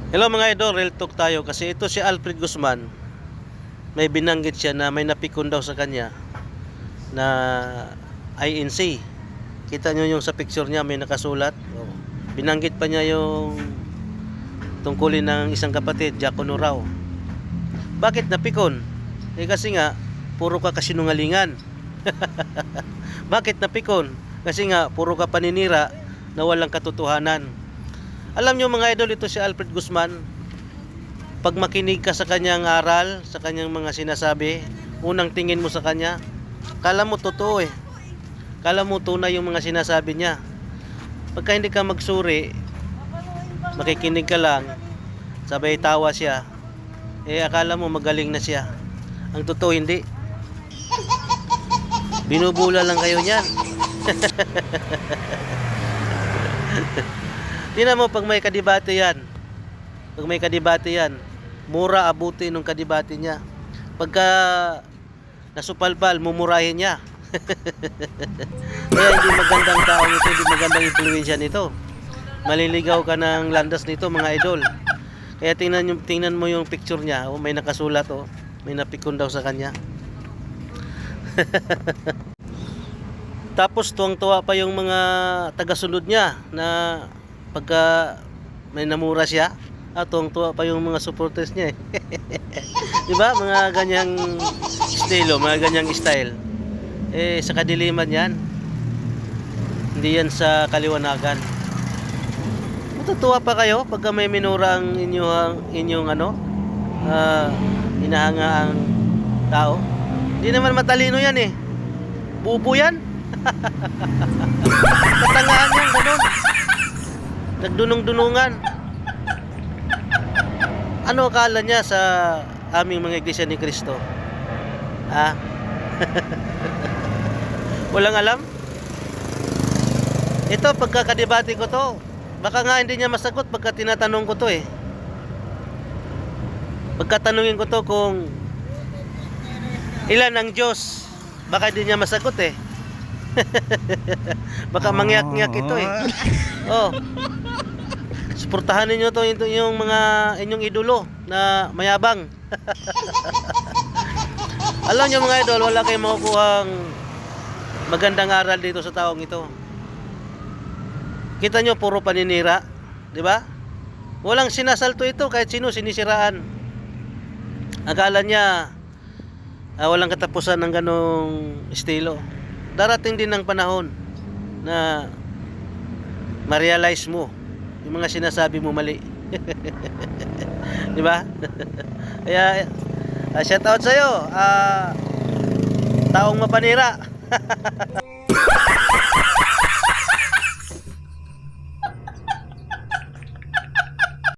Hello mga idol, real talk tayo kasi ito si Alfred Guzman. May binanggit siya na may napikon daw sa kanya na INC. Kita nyo yung sa picture niya may nakasulat. Oh. Binanggit pa niya yung tungkulin ng isang kapatid, Diakono raw. Bakit napikon? Kasi nga puro ka kasinungalingan. Bakit napikon? Kasi nga puro ka paninira na walang katotohanan. Alam nyo mga idol, ito si Alfred Guzman. Pag makinig ka sa kanyang aral, sa kanyang mga sinasabi, unang tingin mo sa kanya, kala mo totoo eh. Kala mo tunay yung mga sinasabi niya. Pagka hindi ka magsuri, makikinig ka lang, sabay tawa siya, akala mo magaling na siya. Ang totoo hindi. Binubula lang kayo niyan. Tingnan mo pag may kadebate yan. Pag may kadebate yan, mura abuti nung kadebate niya. Pagka nasupalpal, mumurahin niya. Kaya hindi magandang tao nito, hindi magandang impluwensya nito. Maliligaw ka ng landas nito mga idol. Kaya tingnan mo yung picture niya. Oh, may nakasulat oh. May napikon daw sa kanya. Tapos tuwang-tuwa pa yung mga taga-sunod niya na pagka may namura siya, tuwang-tuwa pa yung mga supporters niya eh. Diba? Mga ganyang estilo, mga ganyang style. Sa kadiliman yan. Hindi yan sa kaliwanagan. Matutuwa pa kayo pagka may minura ang inyong hinahangaang tao. Hindi naman matalino yan eh. Bubo yan. Katangahan yan, ganun. Nagdunong-dunungan. Ano akala niya sa aming mga iglesia ni Cristo? Walang alam? Ito, pagkakadebate ko to, baka nga hindi niya masagot pagka tinatanong ko to eh. Pagkatanungin ko to kung ilan ang Diyos, baka hindi niya masagot eh. Baka mangyak-ngyak ito eh. Oh. Suportahan niyo to yung mga inyong idolo na mayabang. Alam niyo mga idol, wala kayong makukuhang magandang aral dito sa taong ito. Kita nyo puro paninira, di ba? Walang sinasalto ito kahit sino sinisiraan. Akala niya walang katapusan ng ganong estilo. Darating din ang panahon na ma-realize mo yung mga sinasabi mo mali. Di ba? Kaya shout out sa iyo, taong mapanira.